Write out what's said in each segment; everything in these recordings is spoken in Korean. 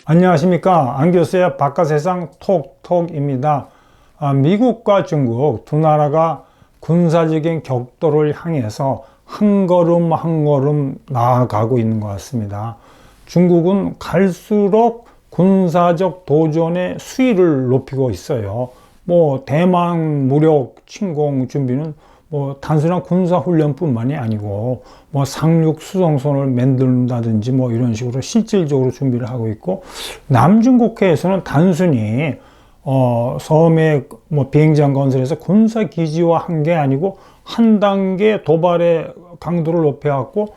안녕하십니까. 안교수의 바깥세상 톡톡입니다. 미국과 중국 두 나라가 군사적인 격돌을 향해서 한 걸음 한 걸음 나아가고 있는 것 같습니다. 중국은 갈수록 군사적 도전의 수위를 높이고 있어요. 대만 무력 침공 준비는 단순한 군사훈련뿐만이 아니고 상륙 수송선을 만든다든지 이런 식으로 실질적으로 준비를 하고 있고, 남중국해에서는 단순히 섬에 비행장 건설해서 군사기지화 한 게 아니고 한 단계 도발의 강도를 높여갖고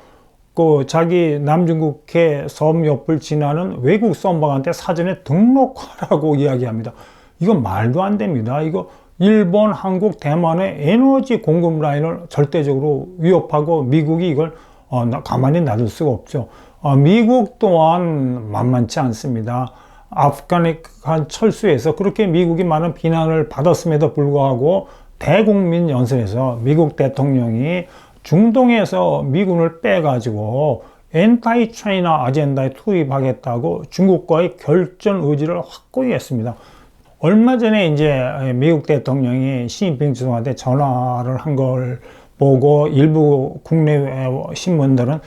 자기 남중국해 섬 옆을 지나는 외국 선박한테 사전에 등록하라고 이야기합니다. 이건 말도 안 됩니다. 이거 일본, 한국, 대만의 에너지 공급 라인을 절대적으로 위협하고 미국이 이걸 가만히 놔둘 수가 없죠. 미국 또한 만만치 않습니다. 아프가니스탄 철수에서 그렇게 미국이 많은 비난을 받았음에도 불구하고 대국민 연설에서 미국 대통령이 중동에서 미군을 빼가지고 엔타이 차이나 아젠다에 투입하겠다고 중국과의 결전 의지를 확고히 했습니다. 얼마 전에 이제 미국 대통령이 시진핑 주석한테 전화를 한 걸 보고 일부 국내 신문들은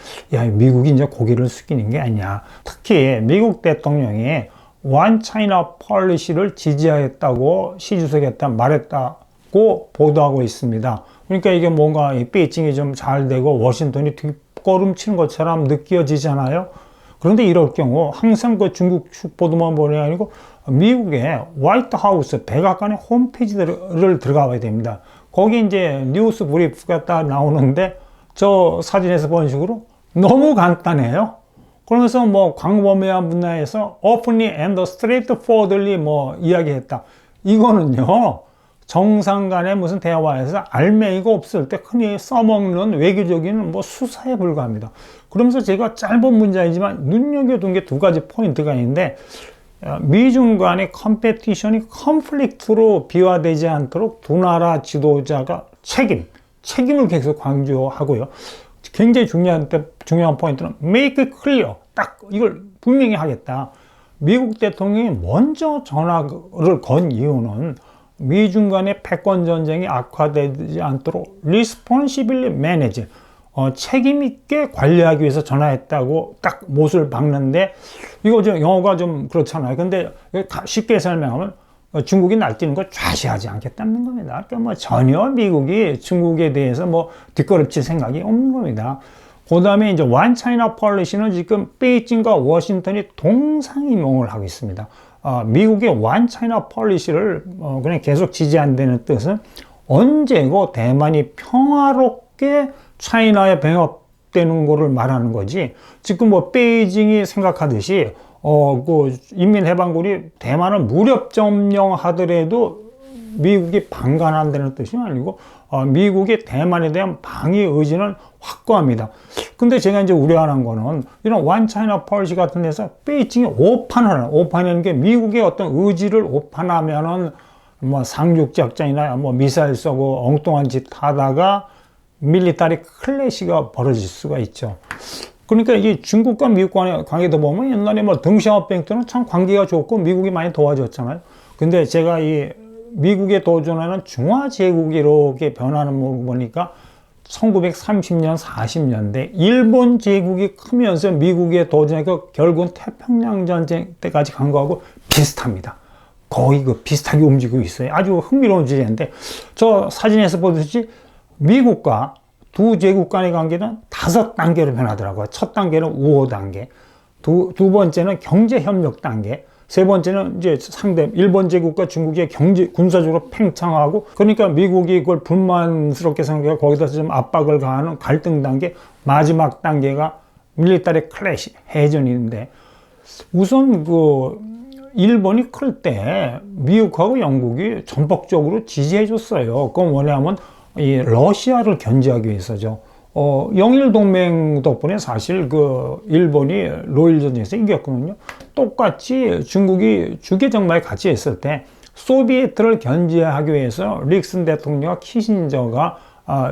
미국이 이제 고개를 숙이는 게 아니냐. 특히 미국 대통령이 원 차이나 폴리시를 지지하겠다고 시 주석이 말했다고 보도하고 있습니다. 그러니까 이게 뭔가 베이징이 좀 잘 되고 워싱턴이 뒷걸음치는 것처럼 느껴지잖아요. 그런데 이럴 경우 항상 중국 보도만 보는 게 아니고 미국의 화이트 하우스 백악관의 홈페이지를 들어가 봐야 됩니다. 거기 이제 뉴스 브리프가 딱 나오는데 저 사진에서 보는 식으로 너무 간단해요. 그러면서 광범위한 분야에서 openly and straightforwardly 이야기했다. 이거는요, 정상 간의 무슨 대화에서 알맹이가 없을 때 흔히 써먹는 외교적인 수사에 불과합니다. 그러면서 제가 짧은 문장이지만 눈여겨둔 게 두 가지 포인트가 있는데, 미중 간의 컴페티션이 컨플릭트로 비화되지 않도록 두 나라 지도자가 책임을 계속 강조하고요. 굉장히 중요한 포인트는 make it clear. 딱 이걸 분명히 하겠다. 미국 대통령이 먼저 전화를 건 이유는 미중 간의 패권 전쟁이 악화되지 않도록 responsibly manage, 책임 있게 관리하기 위해서 전화했다고 딱 못을 박는데, 이거 영어가 좀 그렇잖아요. 근데 쉽게 설명하면 중국이 날뛰는 걸 좌시하지 않겠다는 겁니다. 그러니까 전혀 미국이 중국에 대해서 뒷걸음칠 생각이 없는 겁니다. 그 다음에 이제 원 차이나 폴리시는 지금 베이징과 워싱턴이 동상이몽을 하고 있습니다. 미국의 원 차이나 폴리시를 그냥 계속 지지한다는 뜻은 언제고 대만이 평화롭게 차이나에 병합되는 거를 말하는 거지, 지금 베이징이 생각하듯이 인민해방군이 대만을 무력 점령하더라도 미국이 방관한다는 뜻이 아니고 미국이 대만에 대한 방위 의지는 확고합니다. 근데 제가 이제 우려하는 거는 이런 원 차이나 폴리시 같은 데서 베이징이 오판하는 게 미국의 어떤 의지를 오판하면은 상륙작전이나 미사일 쏘고 엉뚱한 짓 하다가 밀리터리 클래시가 벌어질 수가 있죠. 그러니까 이게 중국과 미국 간의 관계도 보면 옛날에 덩샤오병 때는 참 관계가 좋고 미국이 많이 도와줬잖아요. 근데 제가 이 미국에 도전하는 중화제국이 이렇게 변하는 걸 보니까 1930년, 40년대 일본 제국이 크면서 미국에 도전해서 결국은 태평양 전쟁 때까지 간 거하고 비슷합니다. 거의 비슷하게 움직이고 있어요. 아주 흥미로운 주제인데, 저 사진에서 보듯이 미국과 두 제국 간의 관계는 5단계로 변하더라고요. 첫 단계는 우호 단계, 두 번째는 경제협력 단계, 세 번째는 이제 상대 일본 제국과 중국의 군사적으로 팽창하고, 그러니까 미국이 그걸 불만스럽게 생각하고 거기다 좀 압박을 가하는 갈등 단계, 마지막 단계가 밀리터리 클래시, 해전인데, 우선 일본이 클 때 미국하고 영국이 전폭적으로 지지해 줬어요. 그건 뭐냐면 이 러시아를 견제하기 위해서죠. 영일 동맹 덕분에 사실 일본이 로일 전쟁에서 이겼거든요. 똑같이 중국이 주계정마에 같이 있을 때 소비에트를 견제하기 위해서 닉슨 대통령과 키신저가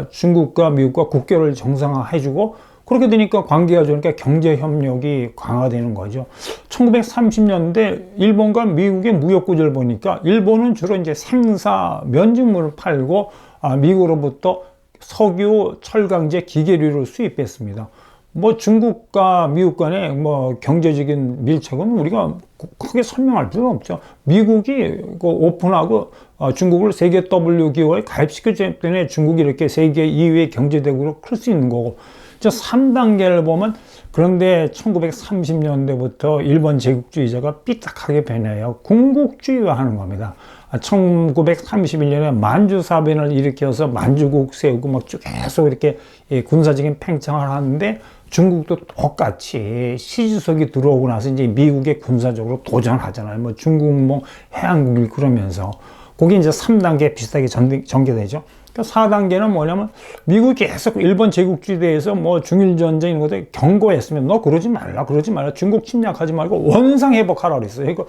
중국과 미국과 국교를 정상화해주고, 그렇게 되니까 관계가 좋으니까 경제 협력이 강화되는 거죠. 1930년대 일본과 미국의 무역 구조를 보니까 일본은 주로 이제 생사 면직물을 팔고 미국으로부터 석유, 철강제, 기계류를 수입했습니다. 뭐 중국과 미국 간의 뭐 경제적인 밀착은 우리가 크게 설명할 필요가 없죠. 미국이 오픈하고 중국을 세계 WTO에 가입시켰기 때문에 중국이 이렇게 세계 2위의 경제대국으로 클 수 있는 거고, 3단계를 보면, 그런데 1930년대부터 일본 제국주의자가 삐딱하게 변해요. 군국주의화하는 겁니다. 1931년에 만주사변을 일으켜서 만주국 세우고 막 쭉 계속 이렇게 군사적인 팽창을 하는데, 중국도 똑같이 시주석이 들어오고 나서 이제 미국에 군사적으로 도전하잖아요. 뭐 중국 뭐 해안국을 그러면서. 그게 이제 3단계 비슷하게 전개되죠. 4단계는 뭐냐면 미국이 계속 일본 제국주의에 대해서 뭐 중일전쟁 이런 것들 경고했으면 너 그러지 말라. 중국 침략하지 말고 원상 회복하라 그랬어요. 그러니까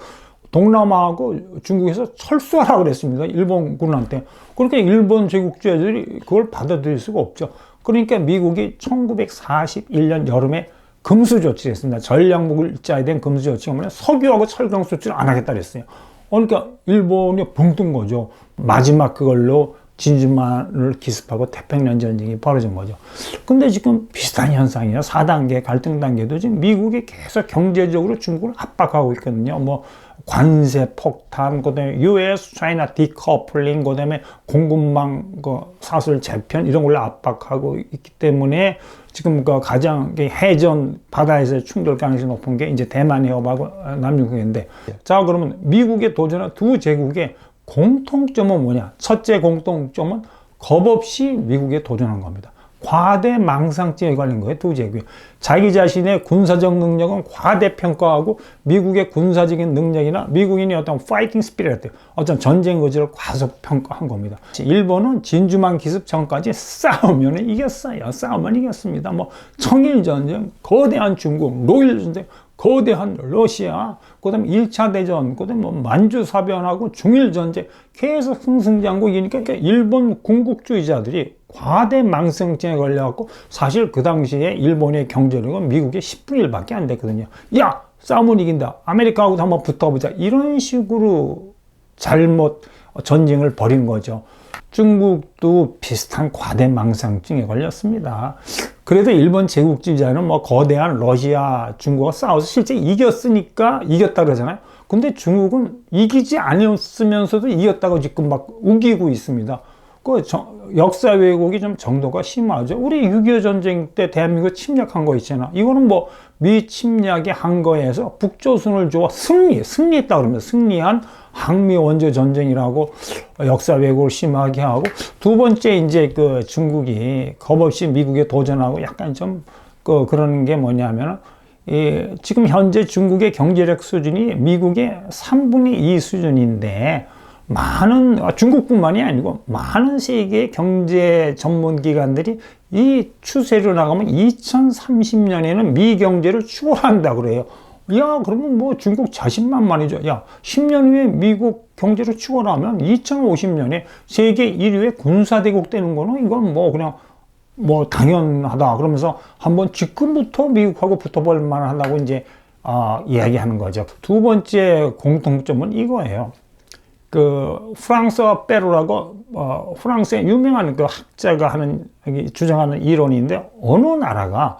동남아하고 중국에서 철수하라 그랬습니다. 일본 군한테. 그러니까 일본 제국주의자들이 그걸 받아들일 수가 없죠. 그러니까 미국이 1941년 여름에 금수 조치를 했습니다. 전략물자에 대한 금수 조치가 뭐냐, 석유하고 철강 수출을 안 하겠다 그랬어요. 그러니까 일본이 붕 뜬 거죠. 마지막 그걸로 진주만을 기습하고 태평양 전쟁이 벌어진 거죠. 근데 지금 비슷한 현상이에요. 4단계 갈등 단계도 지금 미국이 계속 경제적으로 중국을 압박하고 있거든요. 뭐 관세 폭탄, 그다음에 US China 디커플링, 그다음에 공급망 사슬 재편 이런 걸로 압박하고 있기 때문에 지금 가장 해전 바다에서의 충돌 가능성이 높은 게 이제 대만 해협하고 남중국해인데, 자 그러면 미국에 도전한 두 제국의 공통점은 뭐냐? 첫째 공통점은 겁없이 미국에 도전한 겁니다. 과대망상증에 걸린 거예요, 두 제국이. 자기 자신의 군사적 능력은 과대평가하고 미국의 군사적인 능력이나 미국인의 어떤 파이팅 스피릿, 어떤 전쟁 의지를 과소평가한 겁니다. 일본은 진주만 기습 전까지 싸우면 이겼어요. 싸우면 이겼습니다. 뭐 청일전쟁, 거대한 중국, 노일전쟁, 거대한 러시아, 그 다음에 1차 대전, 그 다음에 뭐 만주사변하고 중일전쟁 계속 승승장구이니까 일본 군국주의자들이 과대망상증에 걸려갖고 사실 그 당시에 일본의 경제력은 미국의 10분의 1밖에 안 됐거든요. 야! 싸우면 이긴다. 아메리카하고도 한번 붙어보자. 이런 식으로 잘못 전쟁을 벌인 거죠. 중국도 비슷한 과대망상증에 걸렸습니다. 그래도 일본 제국주의자는 뭐 거대한 러시아, 중국과 싸워서 실제 이겼으니까 이겼다 그러잖아요. 근데 중국은 이기지 않았으면서도 이겼다고 지금 막 우기고 있습니다. 그 역사 왜곡이 좀 정도가 심하죠. 우리 6.25 전쟁 때 대한민국 침략한 거 있잖아. 이거는 뭐 미 침략의 한거에서 북조선을 좋아 승리했다 그러면 승리한 항미 원조 전쟁이라고 역사 왜곡을 심하게 하고, 두 번째 이제 그 중국이 겁없이 미국에 도전하고 약간 좀 그런 게 뭐냐면, 지금 현재 중국의 경제력 수준이 미국의 3분의 2 수준인데, 많은 중국뿐만이 아니고 많은 세계 경제 전문 기관들이 이 추세로 나가면 2030년에는 미 경제를 추월한다 그래요. 야, 그러면 뭐 중국 자신만만이죠. 야, 10년 후에 미국 경제를 추월하면 2050년에 세계 1위의 군사대국 되는 거는 이건 뭐 그냥 뭐 당연하다. 그러면서 한번 지금부터 미국하고 붙어볼 만하다고 이제 이야기하는 거죠. 두 번째 공통점은 이거예요. 그 프랑스와 페루라고 프랑스의 유명한 그 학자가 주장하는 이론인데, 어느 나라가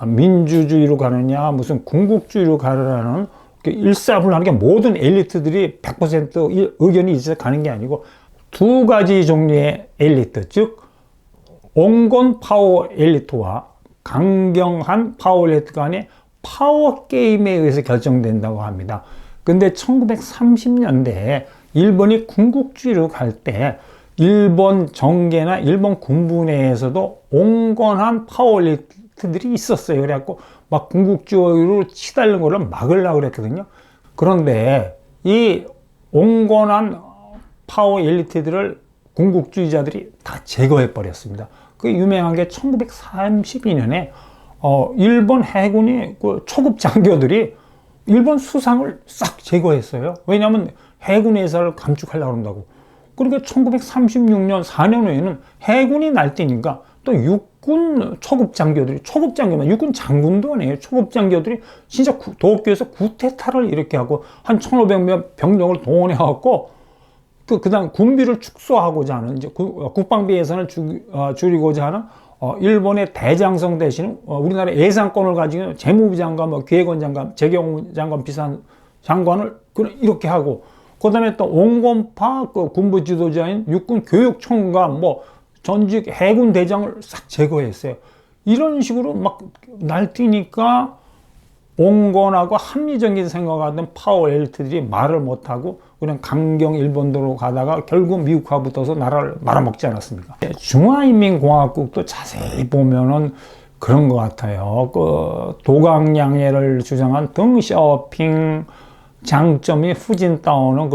민주주의로 가느냐 무슨 군국주의로 가느냐는 일사불란하게 모든 엘리트들이 100% 의견이 있어서 가는 게 아니고, 두 가지 종류의 엘리트, 즉 온건 파워 엘리트와 강경한 파워 엘리트 간의 파워 게임에 의해서 결정된다고 합니다. 근데 1930년대에 일본이 군국주의로 갈 때 일본 정계나 일본 군부 내에서도 온건한 파워 엘리트들이 있었어요. 그래갖고 막 군국주의로 치달는 거를 막으려고 그랬거든요. 그런데 이 온건한 파워 엘리트들을 군국주의자들이 다 제거해 버렸습니다. 그 유명한 게 1932년에 일본 해군이 그 초급 장교들이 일본 수상을 싹 제거했어요. 왜냐하면 해군에서를 감축하려고 한다고. 그러니까 1936년 4년 후에는 해군이 날 때니까 또 육군 초급 장교만 육군 장군도 아니에요. 초급 장교들이 진짜 도쿄에서 구테타를 이렇게 하고 한 1,500명 병력을 동원해 갖고 그다음 군비를 축소하고자 하는 이제 국방비 예산을 줄이고자 하는 일본의 대장성 대신 우리나라 예산권을 가지고 재무부 장관, 기획원 장관, 재경부 장관 비슷한 장관을 이렇게 하고 그다음에 또 온건파 군부 지도자인 육군 교육총관 전직 해군 대장을 싹 제거했어요. 이런 식으로 막 날뛰니까 온건하고 합리적인 생각하던 파워 엘리트들이 말을 못하고 그냥 강경 일본도로 가다가 결국 미국과 붙어서 나라를 말아먹지 않았습니까? 중화인민공화국도 자세히 보면은 그런 것 같아요. 도강양해를 주장한 덩샤오핑 장점이 후진타오는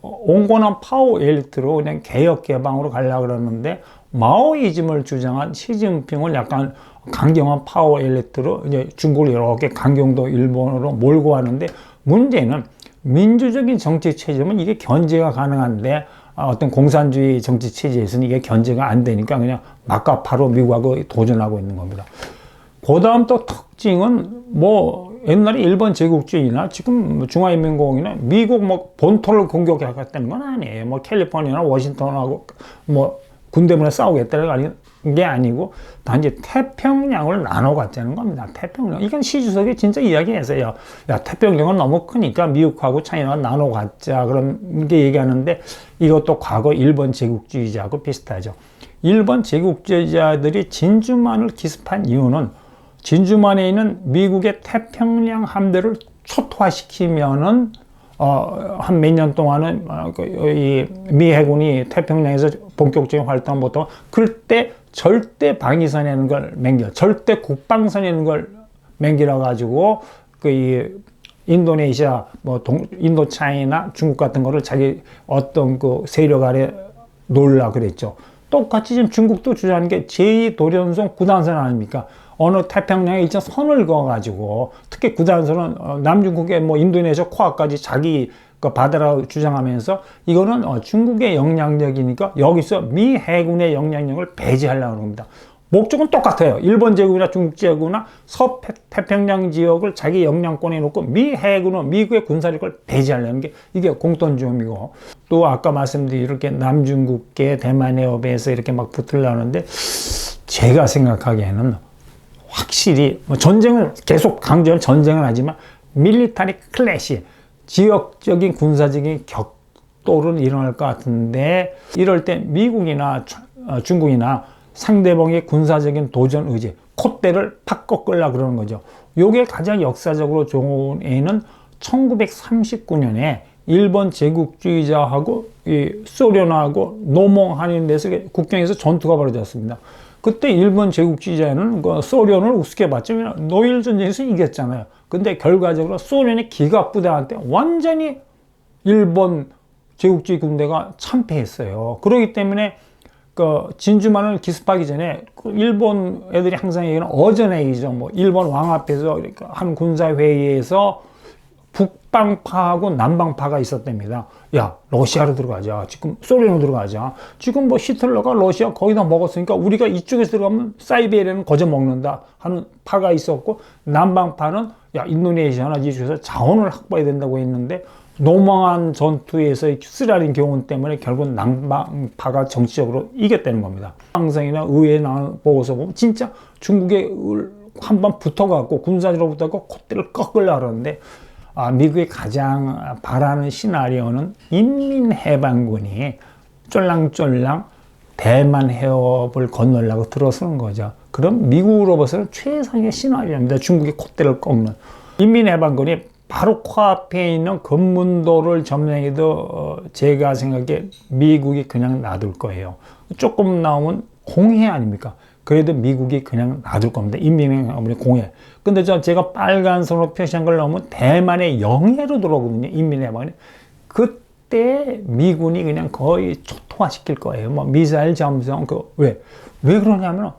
온건한 파워 엘리트로 그냥 개혁 개방으로 가려고 그러는데 마오이즘을 주장한 시진핑을 약간 강경한 파워 엘리트로 이제 중국을 이렇게 강경도 일본으로 몰고 가는데 문제는 민주적인 정치 체제면 이게 견제가 가능한데 어떤 공산주의 정치 체제에서는 이게 견제가 안 되니까 그냥 막가파로 미국하고 도전하고 있는 겁니다. 그 다음 또 특징은 옛날에 일본 제국주의나 지금 중화인민공화국이나 미국 본토를 공격하겠다는 건 아니에요. 캘리포니아나 워싱턴하고 군대문에 싸우겠다는 게 아니고 단지 태평양을 나눠 갖자는 겁니다. 태평양. 이건 시주석이 진짜 이야기했어요. 야, 태평양은 너무 크니까 미국하고 차이나가 나눠 갖자. 그런 게 얘기하는데 이것도 과거 일본 제국주의자하고 비슷하죠. 일본 제국주의자들이 진주만을 기습한 이유는 진주만에 있는 미국의 태평양 함대를 초토화시키면은 한 몇 년 동안은 미 해군이 태평양에서 본격적인 활동을 못하고 그때 절대 방위선이라는 걸 절대 국방선이라는 걸 맹기라 가지고 인도네시아 인도차이나 중국 같은 거를 자기 어떤 세력 아래 놓으려고 그랬죠. 똑같이 지금 중국도 주장하는 게 제2도련성 9단선 아닙니까? 어느 태평양에 일정 선을 그어가지고 특히 9단선은 남중국의 인도네시아 코앞까지 자기 바다라고 주장하면서 이거는 중국의 영향력이니까 여기서 미 해군의 영향력을 배제하려고 합니다. 목적은 똑같아요. 일본 제국이나 중국 제국이나 서태평양 지역을 자기 영향권에 놓고 미 해군은 미국의 군사력을 배제하려는 게 이게 공통점이고 또 아까 말씀드린 이렇게 남중국계 대만 해협에서 이렇게 막 붙으려는데 제가 생각하기에는 확실히 전쟁을 계속 강조하는 전쟁은 하지만 밀리터리 클래시 지역적인 군사적인 격돌은 일어날 것 같은데 이럴 때 미국이나 중국이나 상대방의 군사적인 도전 의지 콧대를 팍 꺾으려고 그러는 거죠. 요게 가장 역사적으로 좋은 예는 1939년에 일본 제국주의자하고 소련하고 노몽하는 데서 국경에서 전투가 벌어졌습니다. 그때 일본 제국주의자는 소련을 우습게 봤죠. 노일 전쟁에서 이겼잖아요. 근데 결과적으로 소련의 기갑부대한테 완전히 일본 제국주의 군대가 참패했어요. 그렇기 때문에 진주만을 기습하기 전에 일본 애들이 항상 얘기하는 어전회의죠. 일본 왕 앞에서 한 군사회의에서 북방파하고 남방파가 있었답니다. 야, 러시아로 들어가자. 지금 소련으로 들어가자. 지금 히틀러가 러시아 거의 다 먹었으니까 우리가 이쪽에서 들어가면 사이베리아는 거저 먹는다 하는 파가 있었고 남방파는 야, 인도네시아나 이쪽에서 자원을 확보해야 된다고 했는데 노망한 전투에서의 쓰라린 교훈 때문에 결국 남방파가 정치적으로 이겼다는 겁니다. 방송이나 의회 보고서 보면 진짜 중국에 한번 붙어갖고 군사적으로 붙어갖고 콧대를 꺾으려고 하는데 미국이 가장 바라는 시나리오는 인민해방군이 쫄랑쫄랑 대만 해협을 건너려고 들어서는 거죠. 그럼 미국으로서는 최상의 시나리오입니다. 중국의 콧대를 꺾는. 인민해방군이 바로 코앞에 있는 금문도를 점령해도 제가 생각에 미국이 그냥 놔둘 거예요. 조금 나오면 공해 아닙니까? 그래도 미국이 그냥 놔둘 겁니다. 인민해방군의 공해. 근데 제가 빨간 선으로 표시한 걸 넣으면 대만의 영해로 들어오거든요. 인민해방군이. 그때 미군이 그냥 거의 초토화시킬 거예요. 미사일 잠수함, 왜 그러냐면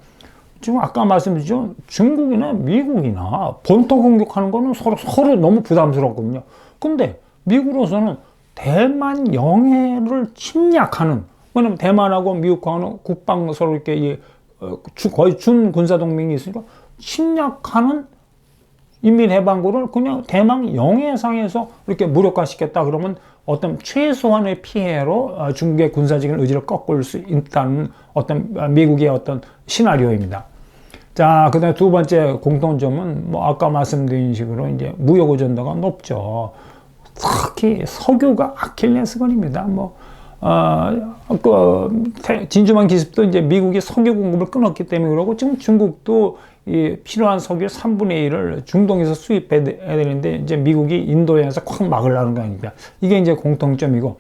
지금 아까 말씀드렸죠. 중국이나 미국이나 본토 공격하는 거는 서로 너무 부담스럽거든요. 근데 미국으로서는 대만 영해를 침략하는, 왜냐면 대만하고 미국하고는 국방 서로 이렇게 거의 준 군사동맹이 있으니까 침략하는 인민해방군을 그냥 대망 영해상에서 이렇게 무력화시켰다 그러면 어떤 최소한의 피해로 중국의 군사적인 의지를 꺾을 수 있다는 어떤 미국의 어떤 시나리오입니다. 자, 그 다음에 두 번째 공통점은 뭐 아까 말씀드린 식으로 이제 무역 의존도가 높죠. 특히 석유가 아킬레스건입니다. 진주만 기습도 이제 미국이 석유 공급을 끊었기 때문에 그러고 지금 중국도 이 필요한 석유 3분의 1을 중동에서 수입해야 되는데 이제 미국이 인도에서 콱 막으려는 거 아닙니까? 이게 이제 공통점이고,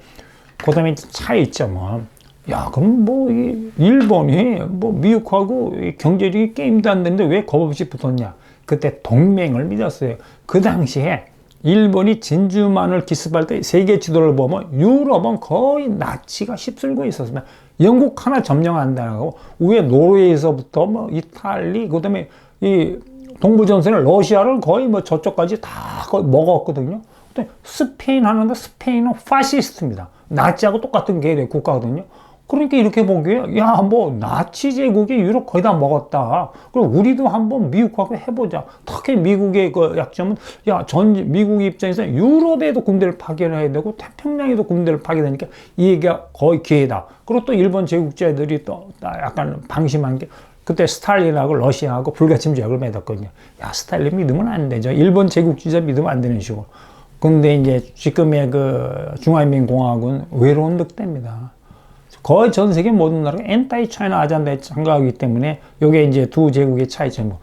그 다음에 차이점은, 야, 그럼 뭐, 일본이 뭐 미국하고 경제력이 게임도 안 되는데 왜 겁없이 붙었냐? 그때 동맹을 맺었어요. 그 당시에 일본이 진주만을 기습할 때 세계 지도를 보면 유럽은 거의 나치가 휩쓸고 있었습니다. 영국 하나 점령 안 당하고 위에 노르웨이에서부터 뭐 이탈리 그다음에 이 동부전선의 러시아를 거의 뭐 저쪽까지 다 먹었거든요. 근데 스페인 하는데 스페인은 파시스트입니다. 나치하고 똑같은 계열의 국가거든요. 그러니까 이렇게 보기에 야, 뭐 나치 제국이 유럽 거의 다 먹었다. 그럼 우리도 한번 미국하고 해보자. 특히 미국의 그 약점은 야, 미국 입장에서 유럽에도 군대를 파견해야 되고 태평양에도 군대를 파견하니까 이 얘기가 거의 기회다. 그리고 또 일본 제국주의들이 또 약간 방심한 게 그때 스탈린하고 러시아하고 불가침 조약을 맺었거든요. 야, 스탈린 믿으면 안 되죠. 일본 제국주의자 믿으면 안 되는 식으로. 근데 이제 지금의 그 중화인민공화국은 외로운 늑대입니다. 거의 전 세계 모든 나라가 엔타이 차이나 아잔다에 참가하기 때문에 이게 이제 두 제국의 차이점이고,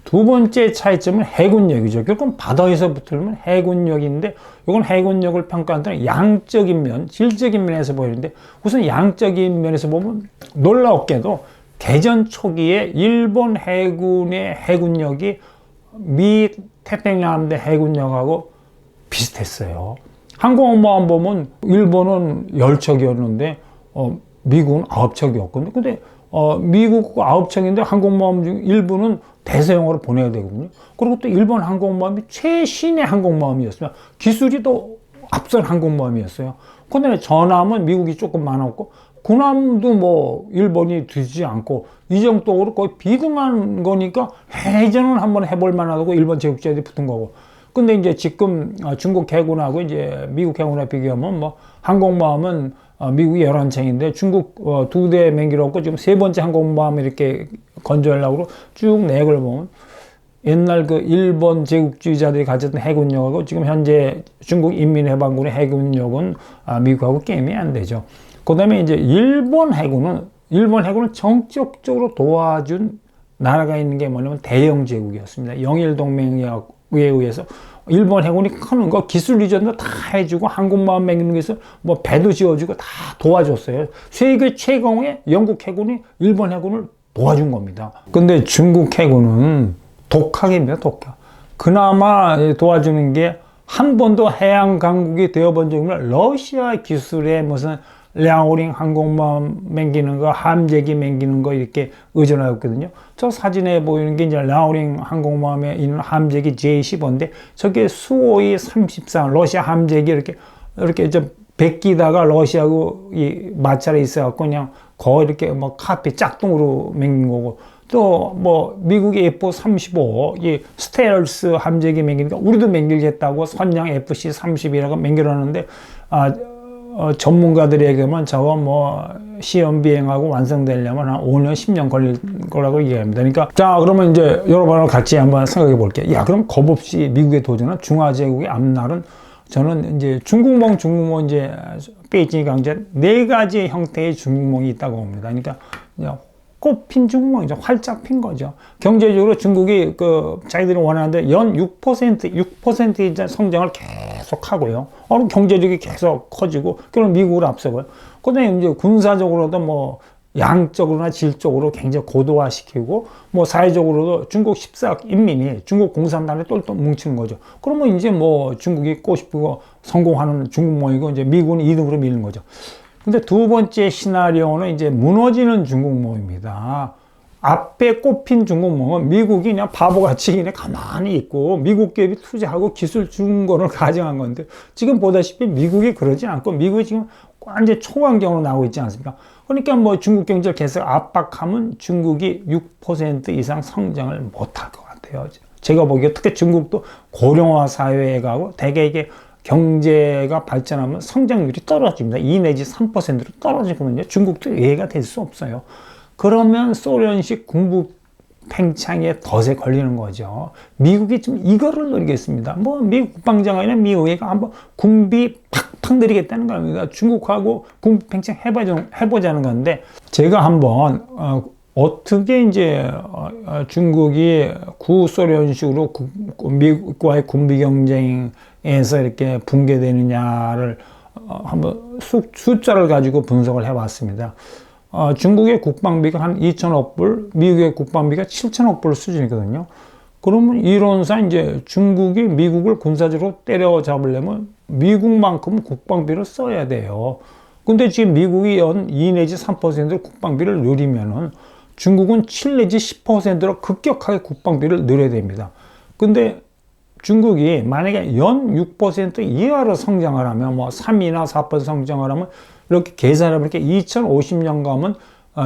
두 번째 차이점은 해군력이죠. 결국은 바다에서 붙으면 해군력인데 이건 해군력을 평가할 때는 양적인 면, 질적인 면에서 보이는데 우선 양적인 면에서 보면 놀랍게도 개전 초기에 일본 해군의 해군력이 미 태평양 함대 해군력하고 비슷했어요. 항공모함 보면 일본은 10척이었는데 미국은 9척이었거든요. 근데 미국 9척인데 항공모함 중 일부는 대서양으로 보내야 되거든요. 그리고 또 일본 항공모함이 최신의 항공모함이었어요. 기술이 더 앞선 항공모함이었어요. 그다음에 전함은 미국이 조금 많았고 군함도 뭐 일본이 뒤지 않고 이 정도로 거의 비등한 거니까 해전은 한번 해볼 만하다고 일본 제국주의들이 붙은 거고. 근데 이제 지금 중국 해군하고 이제 미국 해군에 비교하면 뭐 항공모함은 미국이 11척인데 중국 2대 맹기로 지금 세 번째 항공모함을 이렇게 건조하려고 쭉 내역을 보면 옛날 그 일본 제국주의자들이 가졌던 해군력하고 지금 현재 중국 인민해방군의 해군력은 미국하고 게임이 안 되죠. 그 다음에 이제 일본 해군은 정적적으로 도와준 나라가 있는 게 뭐냐면 대영 제국이었습니다. 영일동맹에 의해서 일본 해군이 크는 거 기술 이전도 다 해주고 항공모함 맹기는 것에서 뭐 배도 지어주고 다 도와줬어요. 세계 최강의 영국 해군이 일본 해군을 도와준 겁니다. 근데 중국 해군은 독학입니다. 독학. 그나마 도와주는 게 한 번도 해양 강국이 되어본 적이 없는 러시아 기술에 무슨 랴오링 항공모함 맹기는 거, 함재기 맹기는 거 이렇게 의존하였거든요. 저 사진에 보이는 게 이제 랴오링 항공모함에 있는 함재기 J-15인데 저게 수호이 34 러시아 함재기 이렇게 좀 베끼다가 러시아하고 이 마찰에 있어갖고 그냥 거의 이렇게 뭐 카피 짝퉁으로 맹긴 거고, 또 뭐 미국의 F-35 이 스텔스 함재기 맹기니까 우리도 맹기겠다고 선양 FC-30이라고 맹기라는데 전문가들에게만 저거 뭐 시험 비행하고 완성되려면 한 5년, 10년 걸릴 거라고 얘기합니다. 그러니까 자, 그러면 이제 여러분하고 같이 한번 생각해 볼게요. 야, 그럼 겁없이 미국에 도전한 중화제국의 앞날은 저는 이제 중국몽 이제 베이징이 강조한 4가지 형태의 중국몽이 있다고 봅니다. 그러니까 꽃핀 중국몽이죠. 활짝 핀 거죠. 경제적으로 중국이 자기들이 원하는데 연 6% 성장을 계속 하고요. 경제력이 계속 커지고, 그럼 미국을 앞서고요. 그 다음에 이제 군사적으로도 뭐 양적으로나 질적으로 굉장히 고도화시키고, 뭐 사회적으로도 중국 14억 인민이 중국 공산당에 똘똘 뭉치는 거죠. 그러면 이제 뭐 중국이 꼬시고 성공하는 중국몽이고, 이제 미국은 2등으로 밀는 거죠. 근데 두 번째 시나리오는 이제 무너지는 중국몽입니다. 앞에 꼽힌 중국몽은 미국이 그냥 바보같이 그냥 가만히 있고 미국 기업이 투자하고 기술 준 거를 가정한 건데, 지금 보다시피 미국이 그러지 않고 미국이 지금 완전 초강경으로 나오고 있지 않습니까? 그러니까 뭐 중국 경제를 계속 압박하면 중국이 6% 이상 성장을 못할 것 같아요. 제가 보기에 특히 중국도 고령화 사회에 가고 대개 이게 경제가 발전하면 성장률이 떨어집니다. 2 내지 3%로 떨어지거든요. 중국도 예외가 될 수 없어요. 그러면 소련식 군부 팽창에 덫에 걸리는 거죠. 미국이 지금 이거를 노리겠습니다. 뭐 미국 국방장관이나 미 의회가 한번 군비 팍팍 내리겠다는 겁니다. 중국하고 군부 팽창 해보자는 건데, 제가 한번 어떻게 이제 중국이 구소련식으로 미국과의 군비 경쟁에서 이렇게 붕괴되느냐를 한번 숫자를 가지고 분석을 해봤습니다. 중국의 국방비가 한 2천억 불, 미국의 국방비가 7천억 불 수준이거든요. 그러면 이론상 이제 중국이 미국을 군사적으로 때려잡으려면 미국만큼 국방비를 써야 돼요. 근데 지금 미국이 연 2 내지 3% 국방비를 늘리면은 중국은 7 내지 10%로 급격하게 국방비를 늘려야 됩니다. 근데 중국이 만약에 연 6% 이하로 성장을 하면, 뭐 3이나 4% 성장을 하면, 이렇게 계산해 보니까 2050년 가면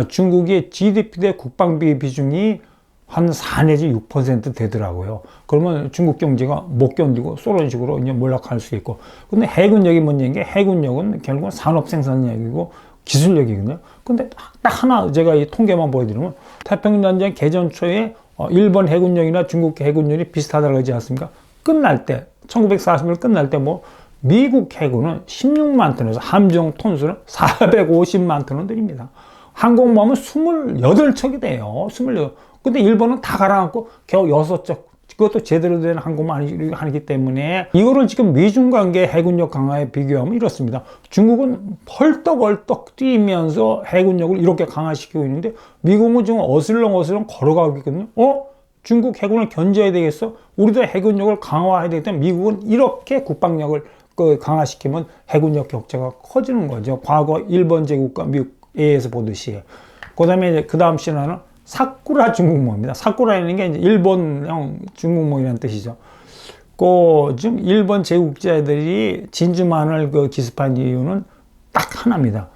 중국의 GDP 대 국방비 비중이 한 4 내지 6% 되더라고요. 그러면 중국 경제가 못 견디고 소련식으로 이제 몰락할 수 있고. 근데 해군력이 문제인 게, 해군력은 결국은 산업 생산력이고 기술력이거든요. 근데 딱 하나 제가 이 통계만 보여드리면, 태평양전 개전 초에 일본 해군력이나 중국 해군력이 비슷하다고 하지 않습니까? 끝날 때 1940년 끝날 때 뭐 미국 해군은 16만 톤에서 함정 톤수는 450만 톤을 들입니다. 항공모함은 28척이 돼요. 28. 근데 일본은 다 갈아앉고 겨우 6척. 그것도 제대로 된 항공모함이 아니기 때문에, 이거를 지금 미중 관계 해군력 강화에 비교하면 이렇습니다. 중국은 펄떡벌떡 뛰면서 해군력을 이렇게 강화시키고 있는데, 미국은 지금 어슬렁어슬렁 걸어가고 있거든요. 중국 해군을 견제해야 되겠어? 우리도 해군력을 강화해야 되겠다. 미국은 이렇게 국방력을 강화시키면 해군력 격차가 커지는 거죠. 과거 일본 제국과 미국에서 보듯이. 그다음에 그 다음 신화는 사쿠라 중국몽입니다. 사쿠라라는 게 이제 일본형 중국몽이라는 뜻이죠. 지금 일본 제국자들이 진주만을 기습한 이유는 딱 하나입니다.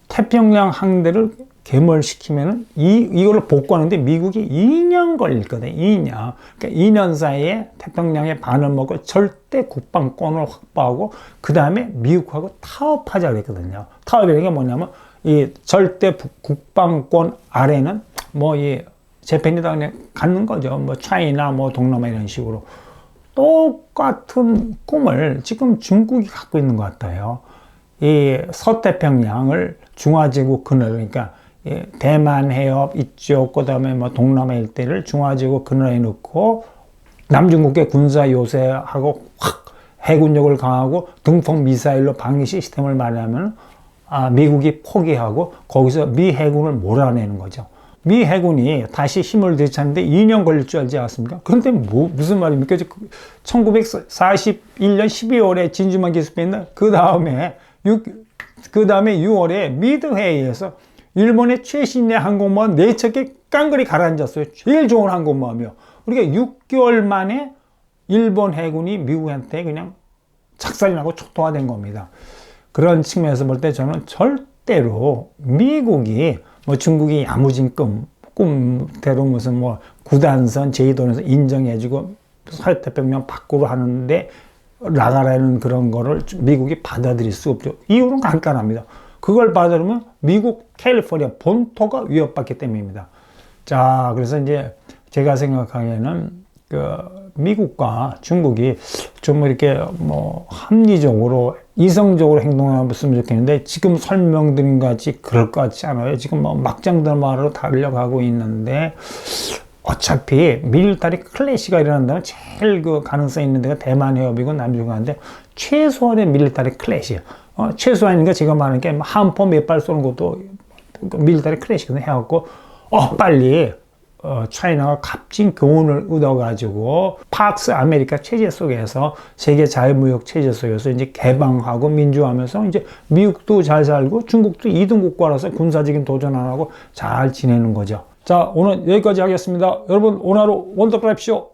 태평양 항대를 괴멸시키면은 이거를 복구하는데 미국이 2년 걸리거든요. 2년. 그러니까 2년 사이에 태평양의 반을 먹고 절대 국방권을 확보하고, 그 다음에 미국하고 타협하자 그랬거든요. 타협이라는 게 뭐냐면, 이 절대 국방권 아래는 뭐 이 재팬이다 그냥 갖는 거죠. 뭐 차이나 뭐 동남아 이런 식으로. 똑같은 꿈을 지금 중국이 갖고 있는 것 같아요. 이 서태평양을 중화제국 그늘, 그러니까 대만 해협 이쪽, 그 다음에 뭐 동남아 일대를 중화제국 그늘에 넣고 남중국의 군사 요새하고 확 해군력을 강하고 등폭 미사일로 방위 시스템을 마련하면 미국이 포기하고 거기서 미 해군을 몰아내는 거죠. 미 해군이 다시 힘을 되찾는데 2년 걸릴 줄 알지 않습니까? 그런데 무슨 말입니까? 1941년 12월에 진주만 기습했는데, 그 다음에 6월에 미드회의에서 일본의 최신의 항공모함 4척에 깡그리 가라앉았어요. 제일 좋은 항공모함이요. 그러니까 6개월 만에 일본 해군이 미국한테 그냥 작살이 나고 초토화된 겁니다. 그런 측면에서 볼 때 저는 절대로 미국이 뭐 중국이 야무진 꿈대로 무슨 뭐 9단선, 제2도선에서 인정해주고 서태평양 밖으로 하는데 나가라는 그런 거를 미국이 받아들일 수 없죠. 이유는 간단합니다. 그걸 받아들이면 미국 캘리포니아 본토가 위협받기 때문입니다. 자, 그래서 이제 제가 생각하기에는 미국과 중국이 좀 이렇게 뭐 합리적으로 이성적으로 행동했으면 좋겠는데, 지금 설명드린 것 같이 그럴 것 같지 않아요. 지금 뭐 막장들마로 달려가고 있는데, 어차피 밀리터리 클래시가 일어난다면 제일 가능성 있는 데가 대만 해협이고 남중국인데, 최소한의 밀리터리 클래시. 최소한인가 제가 말하는 게 함포 몇 발 쏘는 것도 밀리터리 클래시거든요. 해갖고 빨리 차이나가 값진 교훈을 얻어가지고 팍스 아메리카 체제 속에서, 세계 자유무역 체제 속에서 이제 개방하고 민주화하면서 이제 미국도 잘 살고 중국도 2등 국가라서 군사적인 도전 안 하고 잘 지내는 거죠. 자, 오늘 여기까지 하겠습니다. 여러분 오늘 하루 원더클랩쇼.